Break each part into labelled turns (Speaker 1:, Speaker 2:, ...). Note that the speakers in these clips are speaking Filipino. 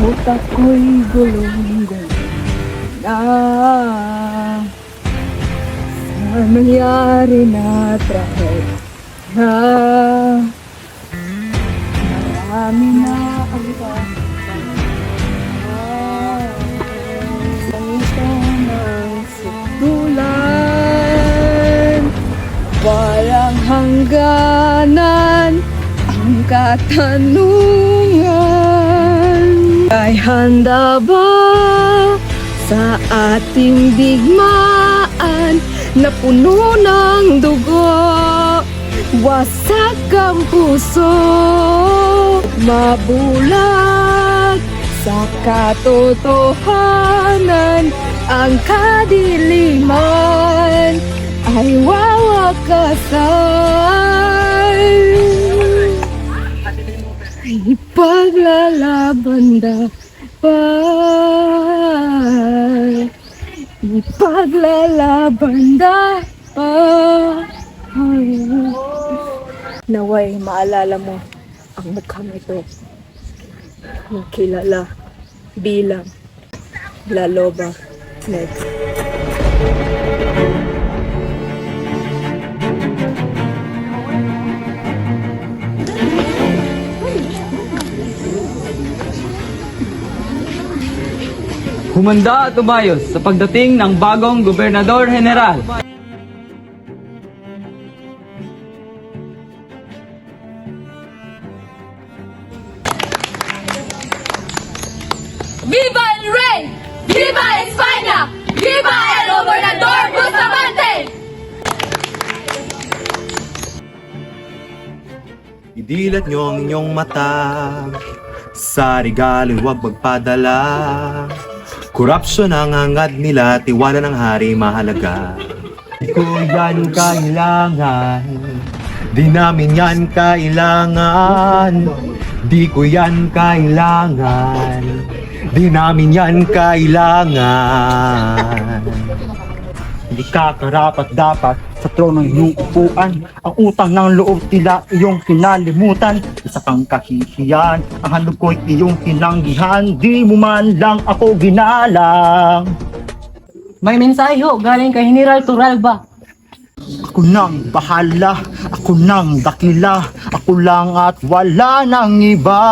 Speaker 1: Utak ko'y gulong-gulong na sa nangyari na trahedya. Marami na ang ganito ng sutulan. Walang hangganan ang katanungan. Ay handa ba sa ating digmaan na puno ng dugo? Wasak ang puso, mabulag sa katotohanan. Ang kadiliman ay wawakasan. Ipaglalaban dapat, ipaglalaban dapat. Naway maalala mo ang mukhang ito ng kilala bilang La Loba Negra.
Speaker 2: Humanda at umayos sa pagdating ng bagong Gobernador General.
Speaker 3: ¡Viva el Rey! ¡Viva España! ¡Viva el Gobernador Bustamante!
Speaker 4: Idilat nyo ang inyong mata, sa regalo'y huwag magpadala. Korupsyon ang hangad nila, tiwala ng hari mahalaga. Di ko yan kailangan, di namin yan kailangan. Di ko yan kailangan, di namin yan kailangan. Hindi ka karapat dapat sa trono ng iyong upuan. Ang utang ng loob nila iyong kinalimutan. Isa kang kahihiyan, ang handog ko'y iyong tinanggihan. Di mo man lang ako ginalang.
Speaker 1: May mensahe ho galing kay General Torralba.
Speaker 4: Ako nang bahala, ako nang dakila, ako lang at wala nang iba.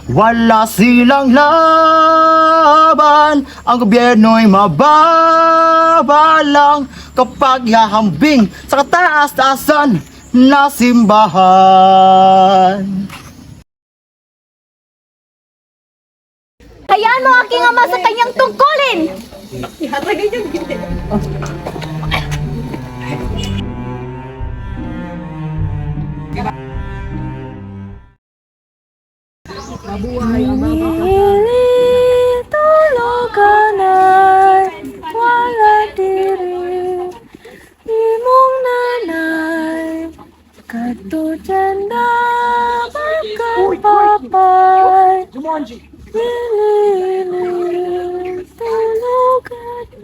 Speaker 4: Wala silang laban, ang gobyerno'y mababa lang kapag hahambing sa kataas-taasan na simbahan.
Speaker 3: Hayaan mo aking ama sa kanyang tungkulin! Tuluganan, wala diri, imong nanay, katujan na magkapapay. Ililing tuluganan.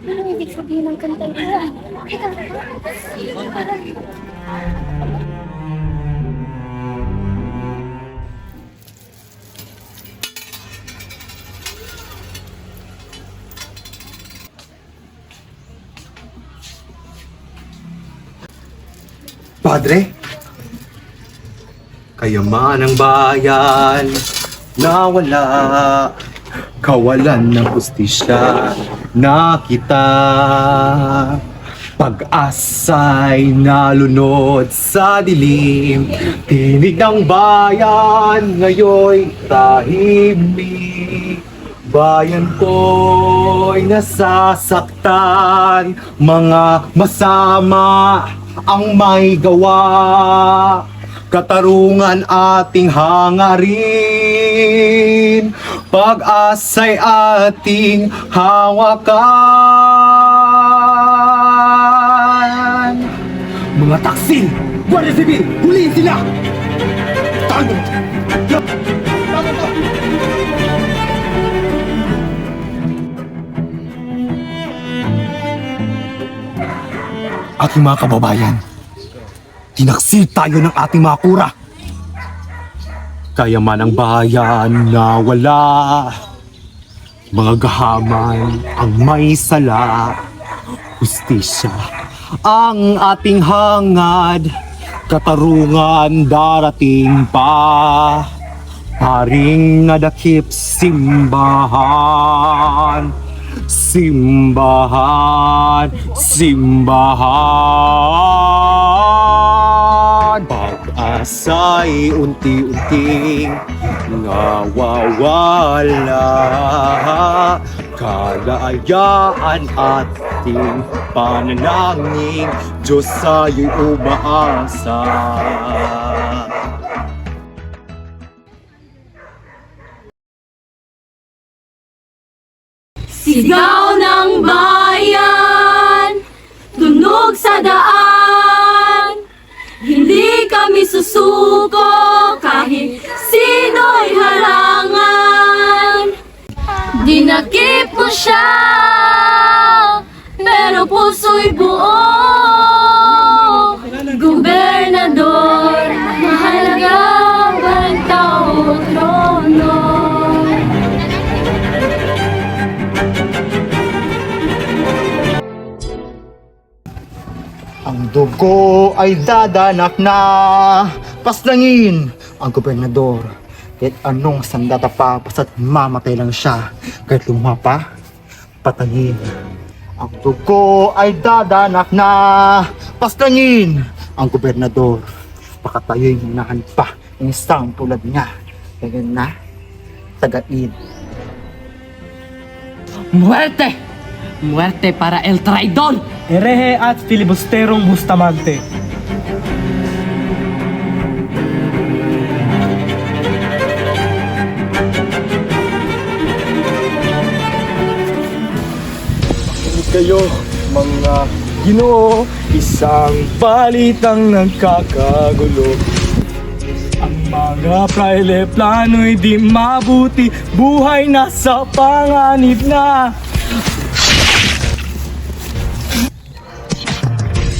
Speaker 3: Ano ibig sabihin ng kanta ito?
Speaker 4: Padre, kayaman ng bayan nawala, kawalan ng hustisya nakita. Pag-asa'y nalunod sa dilim, tinig ng bayan ngayon'y tahimik. Bayan ko'y nasasaktan, mga masama ang may gawa. Katarungan ating hangarin, pag-asa'y ating hawakan. Mga taksil, Guardia Civil, huliin sila! Tago!
Speaker 5: ating mga kababayan. Tinaksil tayo ng ating mga kura. Kaya man ang bayan na wala, mga gahaman ang may sala. Hustisya ang ating hangad, katarungan darating pa. Haring nadakip simbahan, simbahan, simbahan. Pag-asa'y unti-unting nawawala, kalayaan ating panalangin, Diyos sa'yo'y umaasa.
Speaker 3: Sigaw ng bayan, tunog sa daan. Hindi kami susuko kahit sino'y harangan. Dinakip mo siya, pero puso'y buo. Gobernador, mahalaga bang tao trono?
Speaker 4: Ang dugo ay dadanak na. Paslangin ang gobernador. Kahit anong sandata pa, basta't mamatay lang siya. Kahit lumapa, patayin. Ang dugo ay dadanak na. Paslangin ang gobernador. Baka tayo'y manahan pa ng isang tulad niya. Kaya na, tagain.
Speaker 1: Muerte! Muerte para el traidor!
Speaker 6: Herehe at filibusterong Bustamante.
Speaker 5: Makinig kayo, mga Ginoo, isang balitang nagkakagulo. Ang mga praile plano'y di mabuti, buhay na sa panganib na.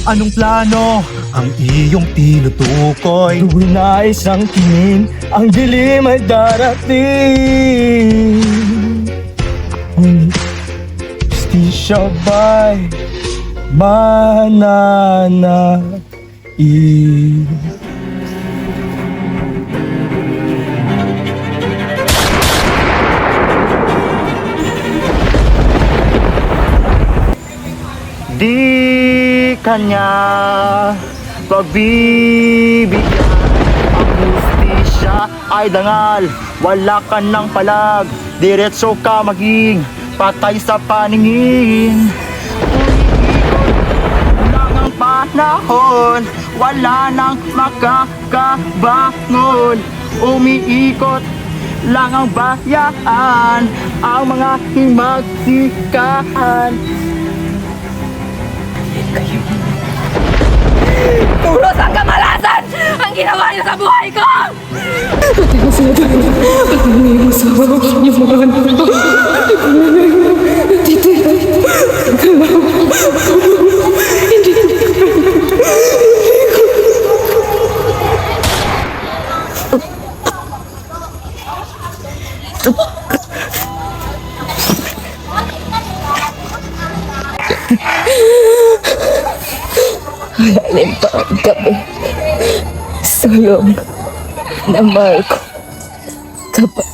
Speaker 5: Anong plano ang iyong tinutukoy? Tuwing na isang tingin, ang dilim ay darating. Justisya ba'y mananaig?
Speaker 4: Di kanya pagbibigyan. Ang hustisya ay dangal, wala ka ng palag. Diretso ka maging patay sa paningin. Umiikot lang ang panahon, wala nang makakabangon. Umiikot lang ang bayan, ang mga himagsikan.
Speaker 3: Puros ang kamalasan ang ginawa niyo sa buhay ko!
Speaker 7: Malalim pa ang gabi. Sulong na mahal ko. Kapag